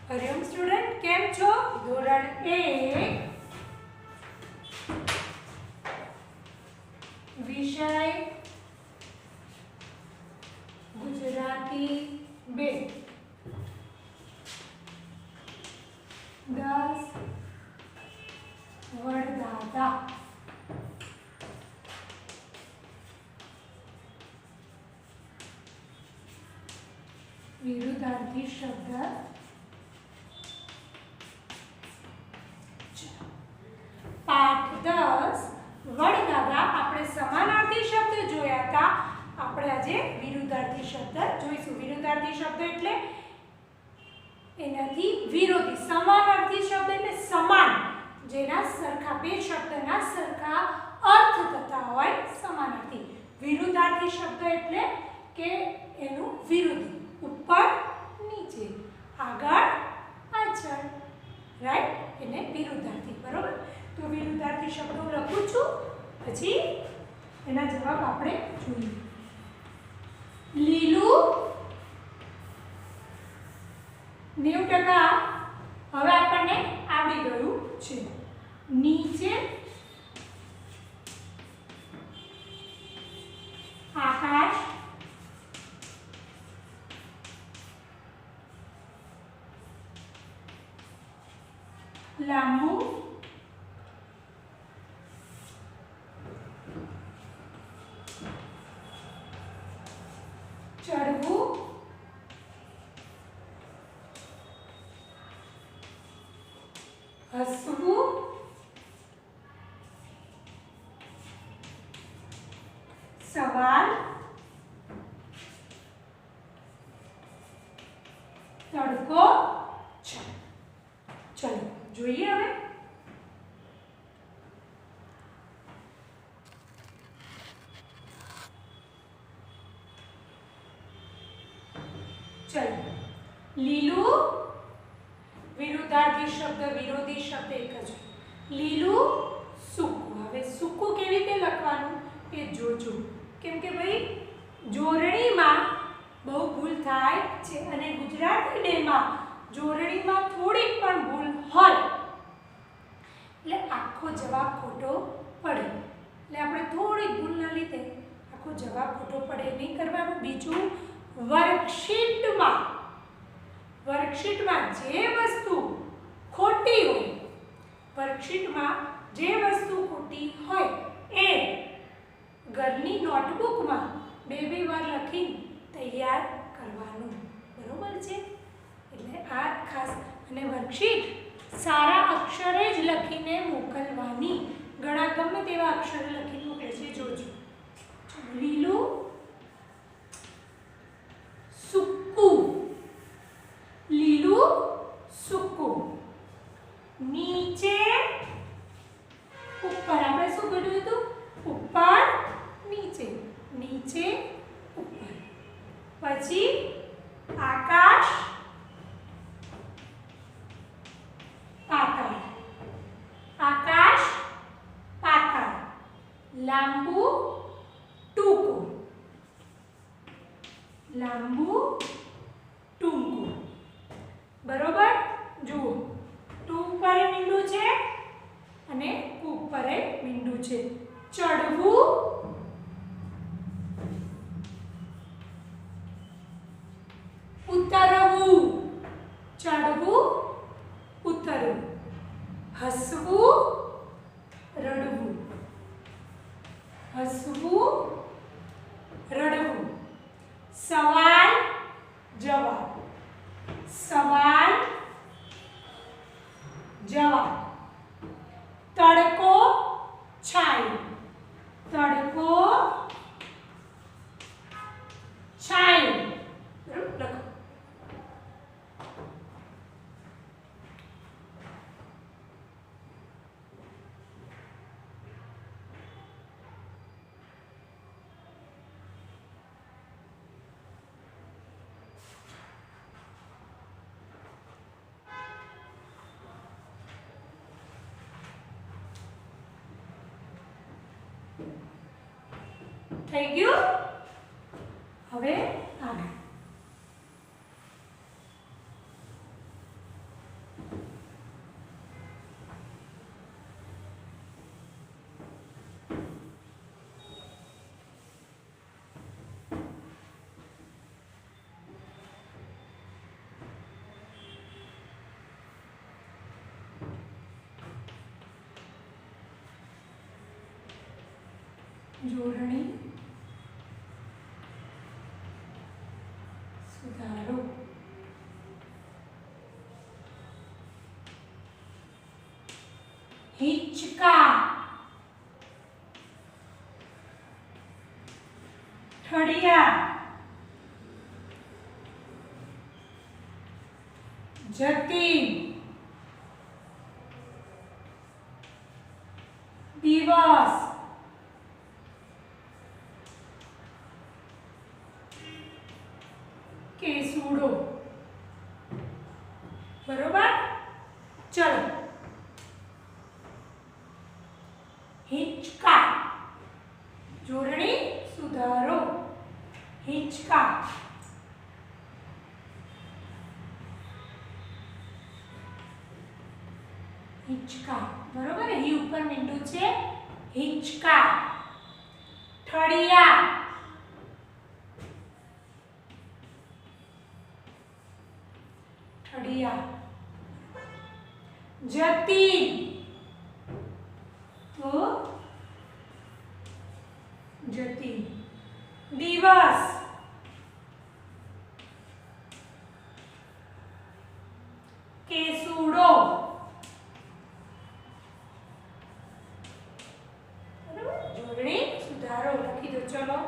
Hariom student, કેમ છો? ધોરણ 1 વિષય ગુજરાતી 2 10 વડદાદા. વિરુદ્ધાર્થી શબ્દ. પાઠ 10 વડદાદા. આપણે સમાનાર્થી શબ્દ જોયા હતા. આપણે આજે વિરુદ્ધાર્થી શબ્દ જોઈશું. વિરુદ્ધાર્થી શબ્દ એટલે એનાથી વિરોધી. સમાનાર્થી શબ્દ એટલે સમાન, જેના સરખા બે શબ્દના સરખા અર્થ થતા હોય સમાનાર્થી. વિરુદ્ધાર્થી શબ્દ એટલે કે એનું વિરોધી, ઉપર નીચે, આગળ પાછળ, રાઈટ, એને વિરુદ્ધાર્થી. બરોબર? તો વિરુદ્ધાર્થી શબ્દો લખું છું, પછી એના જવાબ આપણે જોઈએ. લીલું 90% હવે આપણને આવડી ગયું છે. નીચે આકાશ, લાંબુ, ચડવું, હસવું, સવાલ, તડકો, ચલો જોઈએ હવે. ચલો, લીલું વિરુદ્ધાર્થી શબ્દ, વિરોધી શબ્દ એક જ. લીલું સૂકું. હવે સૂકું કેવી રીતે લખવાનું એ જોજો, કેમ કે ભાઈ જોડણીમાં બહુ ભૂલ થાય છે, અને ગુજરાતી ડેમાં જોડણીમાં થોડીક પણ ભૂલ હોય એટલે આખો જવાબ ખોટો પડે. એટલે આપણે થોડીક ભૂલના લીધે આખો જવાબ ખોટો પડે નહીં કરવાનું. બીજું, વર્કશીટમાં જે વસ્તુ ખોટી હોય, વર્કશીટમાં જે વસ્તુ ખોટી હોય એ ઘરની નોટબુકમાં બે વાર લખીને તૈયાર કરવાનું. બરોબર છે? એટલે આ ખાસ. અને વર્કશીટ સારા અક્ષરે જ લખીને મોકલવાની. ઘણા ગમે તેવા અક્ષરે લખીને મોકલે છે, જોજો. લીલું સૂકું, લીલું સૂકું. નીચે ઉપર. આપણે શું કર્યું હતું? ઉપર નીચે, નીચે ઉપર. પછી આકાશ પાતાળ, આકાશ પાતાળ. લાંબુ ટૂંકું, લાંબુ ટૂંકું. બરોબર? જુઓ, ટુ ઉપર મીંડું છે અને કુ ઉપર મીંડું છે. ચડવું, ઉતરવું, ચડવું, ઉતરવું. હસવું, રડવું, હસવું, રડવું. સવાલ જવાબ, સવાલ જવાબ. તડકો છાંયો, તડકો છાંયો. બરાબર? લખો. થઈ ગયું? હવે આગળ. જોડણી સુધારો. હિંચકા, ઠળિયા, જતીન, દિવસ, કેસુડો. બરોબર. ચલો, હિંચકા, જોડણી સુધારો. હિંચકા, હિંચકા. બરોબર. હી ઉપર મીંડું છે. હિંચકા. ઠળિયા, ઠળિયા. જતીન, તો જતીન. દિવસ, કેસુડો. જોડણી સુધારો લખી દો. ચલો,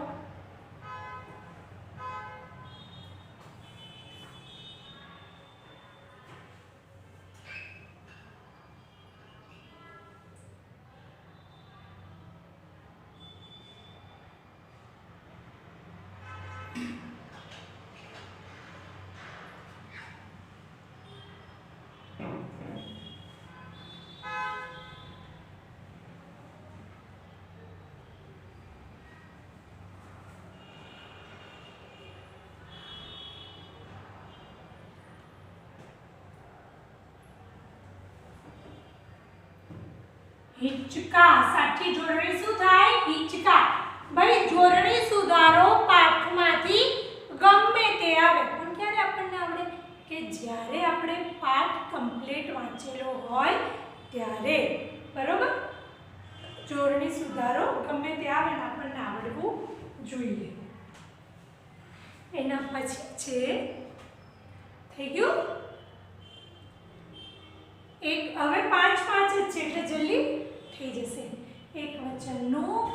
હિંચકા. સાચી જોડણી શું થાય? હિંચકા. ભાઈ જોડણી સુધારો પાઠમાંથી ગમે તે આવે, પણ ક્યારે આપણને આવડે? કે જ્યારે આપણે પાઠ કમ્પ્લીટ વાંચેલો હોય ત્યારે. બરોબર. જોડણી સુધારો ગમે તે આવે ને આપણને આવડવું જોઈએ. એના પછી છે, થઈ ગયું એક. હવે 5 જ છે એટલે જલ્દી થઈ જશે. એક વચનનું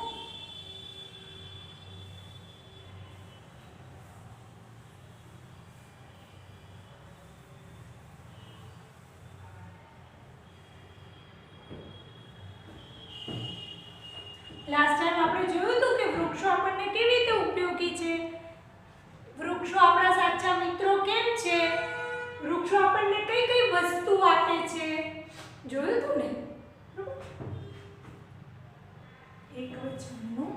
લાસ્ટ ટાઈમ આપણે જોયું હતું કે વૃક્ષો આપણને કેવી રીતે ઉપયોગી છે. વૃક્ષો આપણા સાચા મિત્રો કેમ છે? વૃક્ષો આપણને કઈ કઈ વસ્તુ આપે છે? જોયું હતું ને? એક વચનનું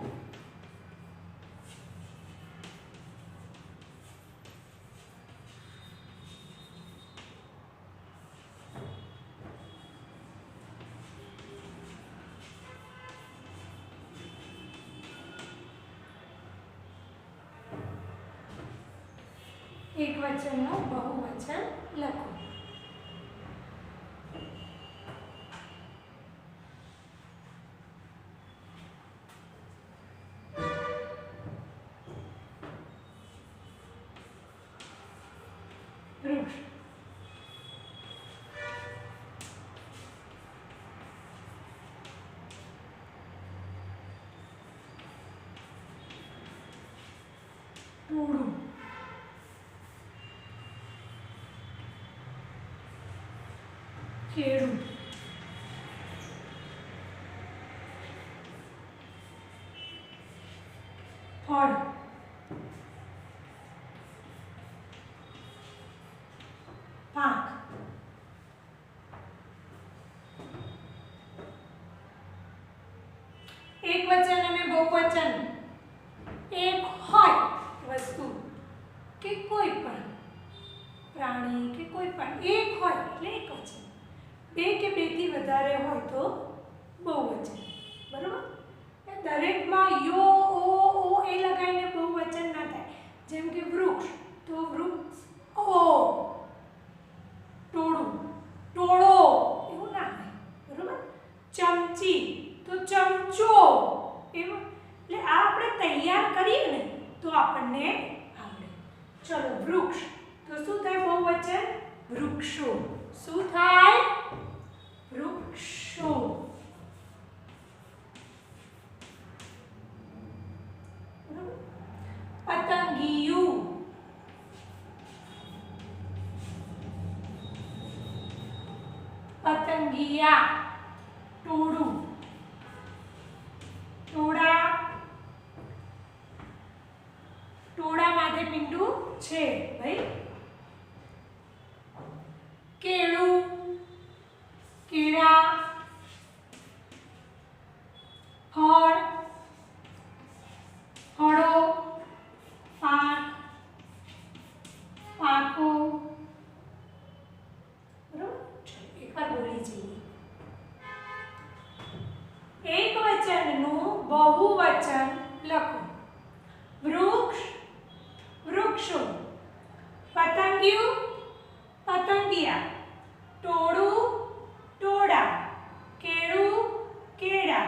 એકવચનનું બહુવચન લખો. વૃક્ષ, ટોળું, ખેડૂત, ફળ, પાક, એકવચન અને બહુવચન એક હોય વસ્તુ કે કોઈ પણ પ્રાણી કે કોઈ પણ એક હોય એટલે એકવચન. બે કે બેથી વધારે હોય તો બહુવચન. બરોબર. દરેકમાં યો ઓ એ લગાવીને બહુવચન ના થાય. જેમ કે વૃક્ષ તો વૃક્ષ ઓ, ટોળું ટોળો એવું ના થાય. બરોબર. ચમચી તો ચમચો એવું. એટલે ચલો વૃક્ષ તો શું થાય બહુવચન વૃક્ષો શું થાય વૃક્ષો પતંગિયું પતંગિયા ટોળું ટોળા ટોળા માથે મીંડું છે ભાઈ કેળું કેળા ફળ ફળો પાક પાકો બરોબર એકવાર બોલી જઈએ એક વચનનું બહુવચન લખો વૃક્ષ વૃક્ષો પતંગિયું પતંગિયા ટોળું ટોળા કેળું કેળા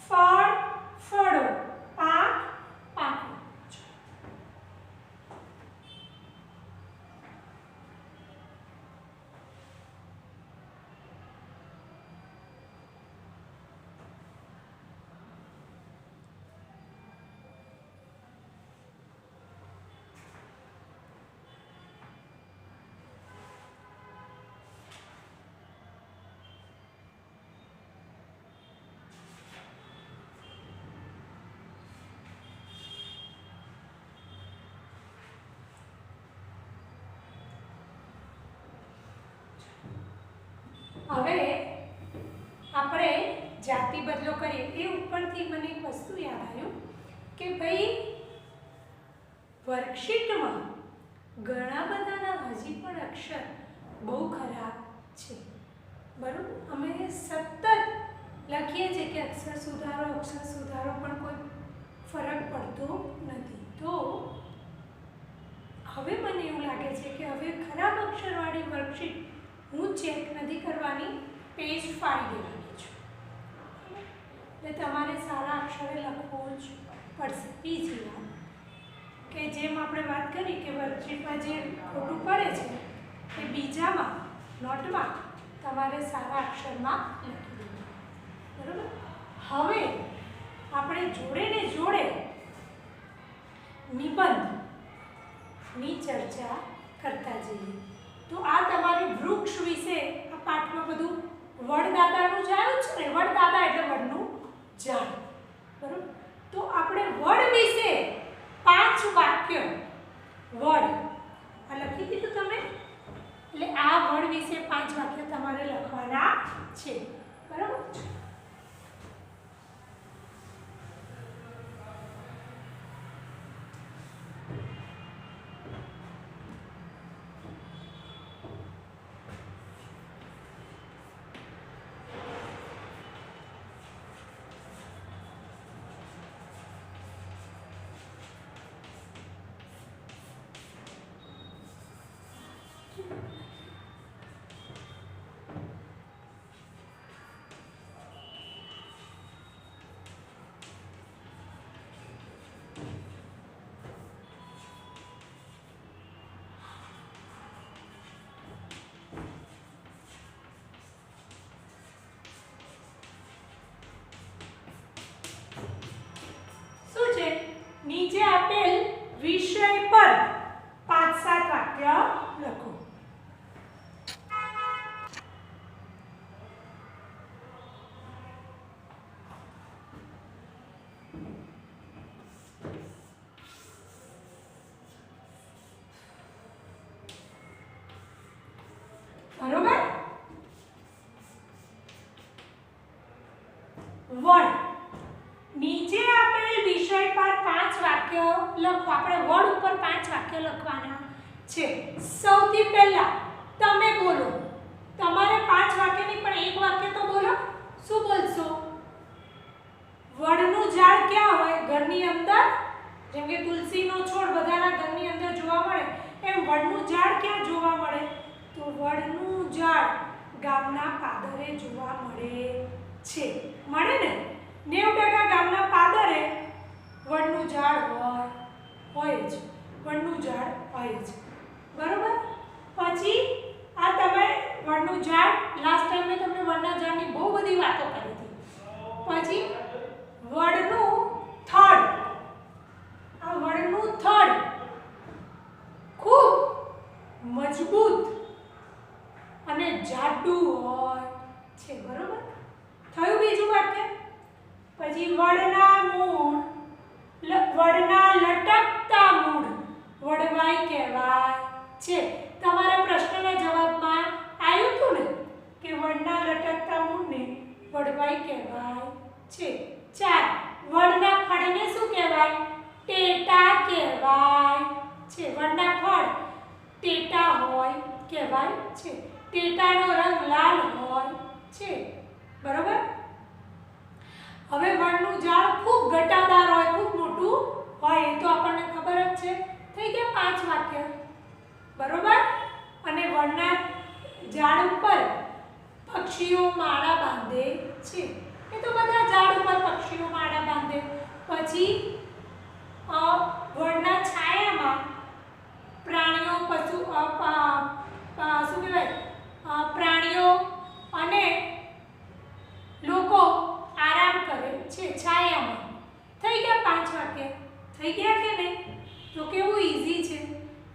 ફળ ફળો પાક પાકો હવે આપણે જાતિ બદલો કરીએ એ ઉપરથી મને એક વસ્તુ યાદ આવ્યું કે ભાઈ વર્કશીટમાં ઘણા બધાના હજી પણ અક્ષર બહુ ખરાબ છે બરાબર અમે સતત લખીએ છીએ કે અક્ષર સુધારો પણ કોઈ ફરક પડતો નથી તો હવે મને એવું લાગે છે કે હવે ખરાબ અક્ષરવાળી વર્કશીટ હું ચેક નથી કરવાની પેજ ફાડી દેવાની છું એટલે તમારે સારા અક્ષરે લખવું જ પડશે બીજી વાત કે જેમ આપણે વાત કરી કે વર્કશીટમાં જે ખોટું પડે છે એ બીજામાં નોટમાં તમારે સારા અક્ષરમાં લખી દેવું બરાબર હવે આપણે જોડે ને જોડે નિબંધની ચર્ચા કરતા જઈએ તો આ તમારે વૃક્ષ વિશે આ પાઠમાં બધું વડદાદાનું જ આવ્યું છે ને વડદાદા એટલે વડનું ઝાડ બરાબર તો આપણે વડ વિશે 5 વાક્ય વડ આ લખી દીધું તમે એટલે આ વડ વિશે 5 વાક્ય તમારે લખવાના છે બરાબર નીચે આપેલ વિષય પર 5-7 વાક્ય લખો બરોબર વડ નીચે આપેલ વિષય પર 5 વાક્ય લખો આપણે વડ ઉપર 5 વાક્ય લખવાના છે સૌથી પહેલા તમે બોલો તમારે 5 વાક્યની પણ એક વાક્ય તો બોલો શું બોલશો વડનું ઝાડ ક્યાં હોય ઘરની અંદર જેમ કે તુલસીનો છોડ બધાના ઘરની અંદર જોવા મળે એમ વડનું ઝાડ ક્યાં જોવા મળે તો વડનું ઝાડ ગામના પાદરે જોવા મળે છે મળે ને 90% ગામના પાદરે વડનું ઝાડ હોય જ વડનું ઝાડ હોય જ, બરોબર. પછી આ તમે વડનું ઝાડ, લાસ્ટ ટાઈમ મેં તમને વડના ઝાડની બહુ બધી વાતો કરી હતી. પછી વડનું થડ, આ વડનું થડ ખૂબ મજબૂત અને જાડું હોય છે, બરોબર. થયું બીજું વાક્ય. પછી વડના મૂળ, વડના લટકતા મૂળ વડવાઈ કહેવાય છે. તમારા પ્રશ્નના જવાબમાં આવ્યું હતું ને કે વડના લટકતા મૂળને વડવાઈ કહેવાય છે. 4 વડના ફળને શું કહેવાય? ટેટા કહેવાય છે. વડના ફળ ટેટા હોય કહેવાય છે. ટેટાનો રંગ લાલ હોય છે, બરોબર. હવે વડનું ઝાડ ખૂબ ઘટાદાર હોય, ખૂબ મોટું હોય, એ તો આપણને ખબર જ છે. થઈ ગયા 5 વાક્ય, બરોબર. અને વડના ઝાડ ઉપર પક્ષીઓ માળા બાંધે છે. એ તો બધા ઝાડ ઉપર પક્ષીઓ માળા બાંધે. પછી વડના છાયામાં પ્રાણીઓ, પશુ, શું કહેવાય, પ્રાણીઓ અને લોકો આરામ કરે છે છાયામાં. થઈ ગયા 5 વાક્ય. થઈ ગયા કે નહીં? તો કેવું ઈઝી છે.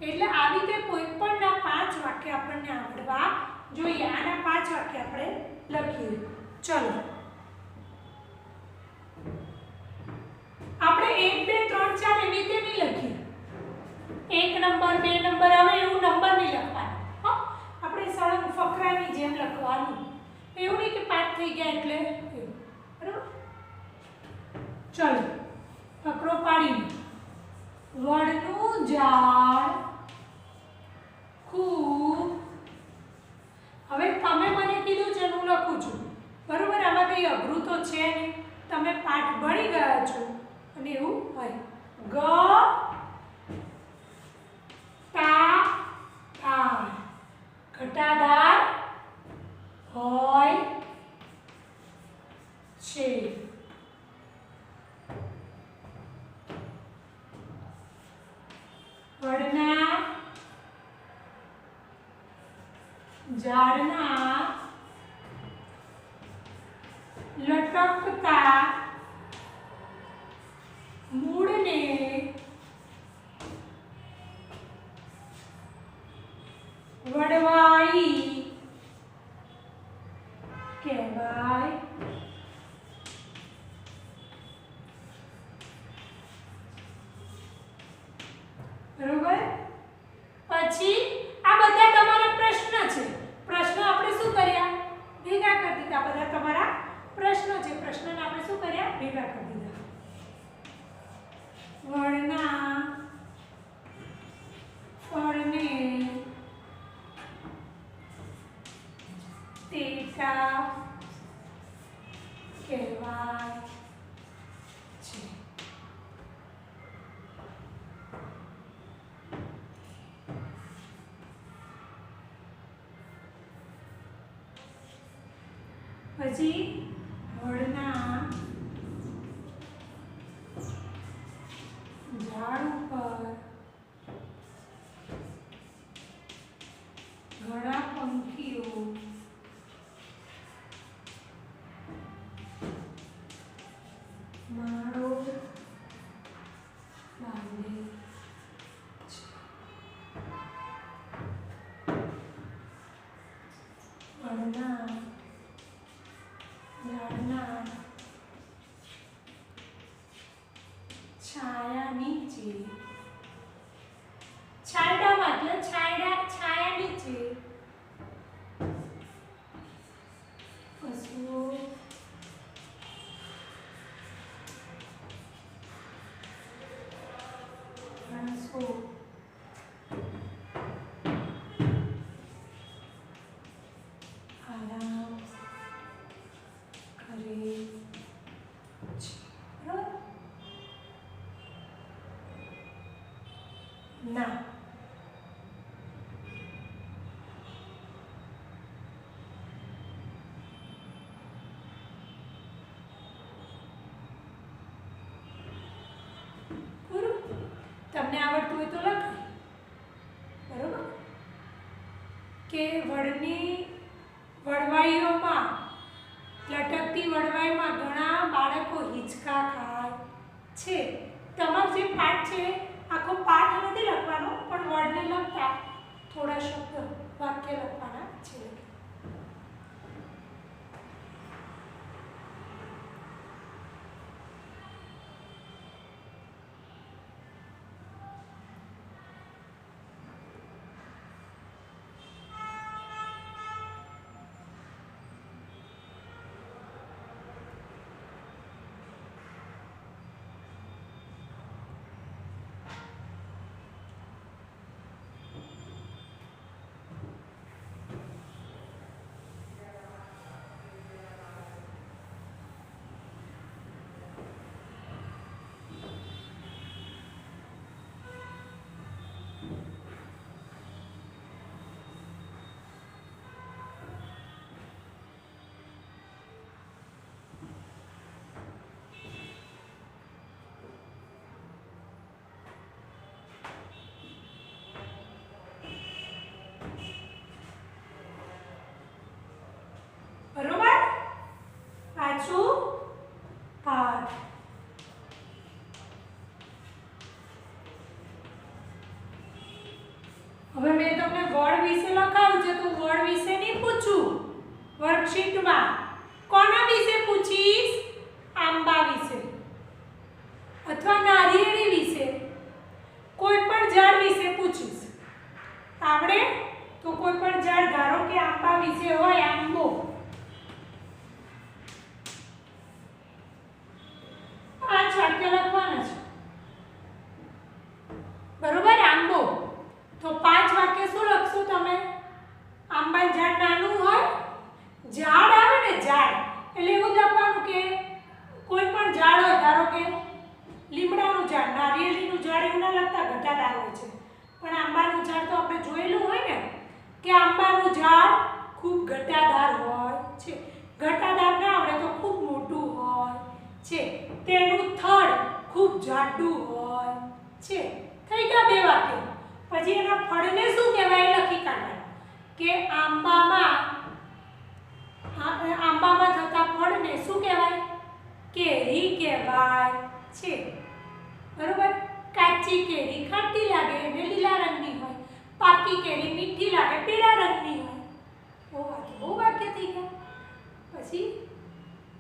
એટલે આવી રીતે કોઈ પણના 5 વાક્ય આપણને આવડવા જોઈએ. આના 5 વાક્ય આપણે લખીએ. ચલો આપણે 1 2 3 4 એવી રીતે નહીં લખીએ. 1 નંબર 2 નંબર આવે એવું નંબર નહીં લખવાનું. હા, આપણે સળંગ ફકરાની જેમ લખવાનું. એવું નહીં કે 5 થઈ ગયા એટલે એવું, બરાબર. ચલો ફકરો પાડીએ. વડનું ઝાડ ખૂબ, હવે તમે મને કીધું છે હું લખું છું, બરોબર. આમાં કંઈ અઘરું તો છે નહીં, તમે પાઠ ભણી ગયા છો અને એવું હોય. ગ ટા ધાર, ઘટાદાર હોય છે. વડના ઝાડના લટકતા મૂળને વડવાઈ કહેવાય. બરોબર. પછી આ બધા તમારા પ્રશ્ન છે. પ્રશ્ન આપણે શું કર્યા? ભેગા કરી દીધા. બધા તમારા પ્રશ્નો છે. પ્રશ્નને આપણે શું કર્યા? ભેગા કરી દીધા. વડના ફળને ટેટા કહેવાય છે. પછી વડના ઝાડ ઉપર ઘણા પંખીઓ માળો બાંધે છે. વડના ઝાડના છાયા નીચે, છાયડામાં એટલે છાયા નીચે પશુઓ માણસો આરામ કરે છે. બરાબર? ના તમને આવડતું હોય તો લખાય. કે વડની વડવાઈઓમાં લટકતી વડવાઈમાં ઘણા બાળકો હિંચકા ખાય છે. તમારો જે પાઠ છે આખો પાઠ નથી લખવાનો, પણ વર્ડને લખતા થોડા શબ્દ વાક્ય લખવાના છે. બરોબર? પાછું પાઠ. હવે મેં તમને વર્ડ વિશે લખાવ્યું છે તો વર્ડ વિશે નહીં પૂછું. વર્કશીટમાં કોના વિશે પૂછીશ? આંબા વિશે અથવા નારિયેળી વિશે, કોઈ પણ ઝાડ વિશે પૂછીશ. આવડે તો કોઈ પણ ઝાડ, ધારો કે આંબા વિશે હોય, આંબો, 5 વાક્ય લખવાના છે. બરોબર? આંબો તો 5 વાક્ય શું લખશો તમે? આંબા ઝાડ નાનું હોય, ઝાડ આવે ને ઝાડ એટલે એવું લખવાનું કે કોઈ પણ ઝાડ હોય, ધારો કે લીમડાનું ઝાડ, નારિયેળીનું ઝાડ, એવું ના લખતા, ઘટાદાર હોય છે. પણ આંબાનું ઝાડ તો આપણે જોયેલું હોય ને કે આંબાનું ઝાડ ખૂબ ઘટાદાર હોય છે. ઘટાદાર ના આવડે તો ખૂબ મોટું હોય છે. તેનું થડ ખૂબ જાડું હોય છે. થઈ ગયા 2 વાક્ય. પછી એના ફળને શું કહેવાય લખી કાઢવાનું કે આંબામાં થતા ફળને શું કહેવાય? કેરી કહેવાય છે. બરોબર? કાચી કેરી ખાટી લાગે અને લીલા રંગની હોય, પાકી કેરી મીઠી લાગે પીળા રંગની હોય. બહુ વાક્ય થઈ ગયા. પછી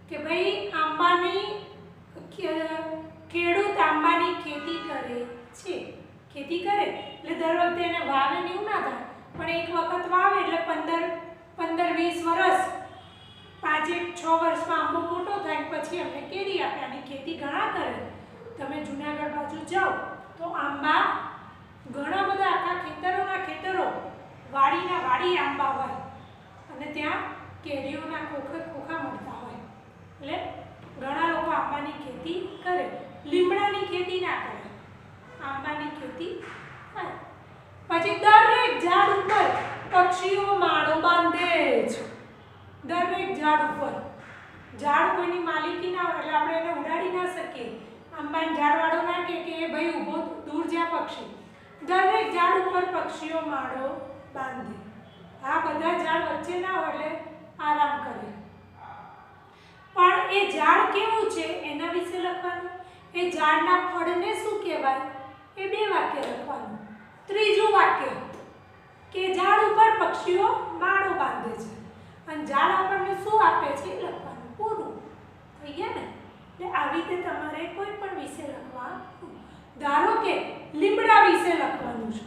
કે ભાઈ આંબાની ખેડૂત આંબાની ખેતી કરે છે. ખેતી કરે એટલે દર વખતે એને વાવે ને એવું ના થાય, પણ એક વખત વાવે એટલે 15-20 વર્ષ, 5-6 વર્ષમાં આંબો મોટો થાય પછી અમને કેરી આપે. અને ખેતી ઘણા કરે. તમે જુનાગઢ બાજુ જાઓ તો આંબા ઘણા બધા, આખા ખેતરોના ખેતરો, વાડીના વાડી આંબા હોય અને ત્યાં કેરીઓના ખોખા મળતા હોય. એટલે ઘણા લોકો આંબાની ખેતી કરે. લીમડાની ખેતી ના કરે, આંબાની ખેતી થાય. પછી દરેક ઝાડ ઉપર પક્ષીઓ માળો બાંધે છે. દરેક ઝાડ ઉપર, ઝાડ કોઈની માલિકી ના હોય એટલે આપણે એને ઉડાડી ના શકીએ. આંબાના ઝાડવાળો ના કે ભાઈ ઊભો દૂર જા પક્ષી. દરેક ઝાડ ઉપર પક્ષીઓ માળો બાંધે. આ બધા ઝાડ વચ્ચે ના હોય એટલે આરામ કરે. પણ એ ઝાડ કેવું છે એના વિશે લખવાનું. એ ઝાડના ફળને શું કહેવાય એ 2 વાક્ય લખવાનું. ત્રીજું વાક્ય કે ઝાડ ઉપર પક્ષીઓ માળો બાંધે છે અને ઝાડ આપણને શું આપે છે એ લખવાનું. પૂરું થઈ ગયા ને? એટલે આવી રીતે તમારે કોઈ પણ વિશે લખવાનું. ધારો કે લીમડા વિશે લખવાનું છે.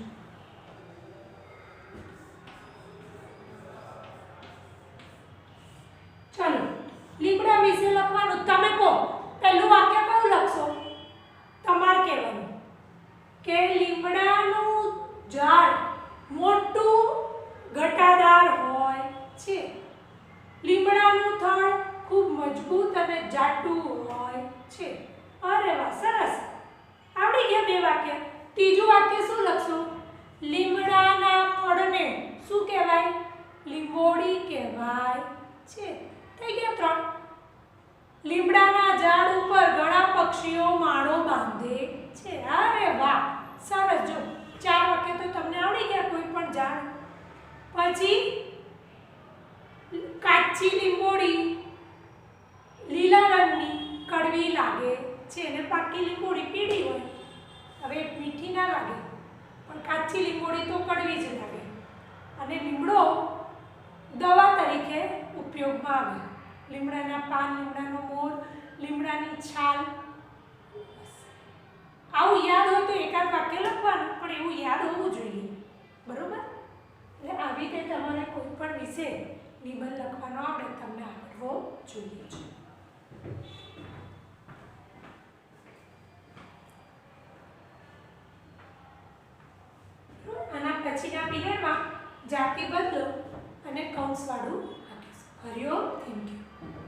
ચલો લીમડા વિશે લખવાનું. તમે કહો પહેલું વાક્ય કયું લખશો? તમારે કહેવાનું કે લીમડાનું ઝાડ મોટું ઘટાદાર હોય છે. લીમડાનું થડ ખૂબ મજબૂત અને જાડું હોય છે. અરે વાહ, સરસ, આવડી ગયા 2 વાક્ય. ત્રીજું વાક્ય શું લખશો? લીમડાના ફળને શું કહેવાય? લીંબોડી કહેવાય છે. થઈ ગયા 3. લીમડાના ઝાડ ઉપર ઘણા પક્ષીઓ માળો બાંધે છે. અરે વાહ, સરસ. જો 4 વાક્ય તો તમને આવડી ગયા કોઈ પણ ઝાડ. પછી કાચી લીંબોડી લીલા રંગની કડવી લાગે છે અને પાકી લીંબોડી પીળી હોય. હવે મીઠી ના લાગે પણ કાચી લીંબોડી તો કડવી જ લાગે. અને લીમડો દવા તરીકે ઉપયોગમાં આવે. લીમડાના પાન, લીમડાનો મોર, લીમડાની છાલ. આવું યાદ હોય તો એકાદ વાક્ય લખવાનું, પણ એવું યાદ હોવું જોઈએ. બરોબર? એટલે આવી રીતે તમારે કોઈ પણ વિશે નિબંધ લખવાનો આવડે તમને આવડવો જોઈએ છે. આના પછીના પીરિયડમાં જાતિ બદલો અને કૌંસવાળું આપીશું. Hariom, thank you.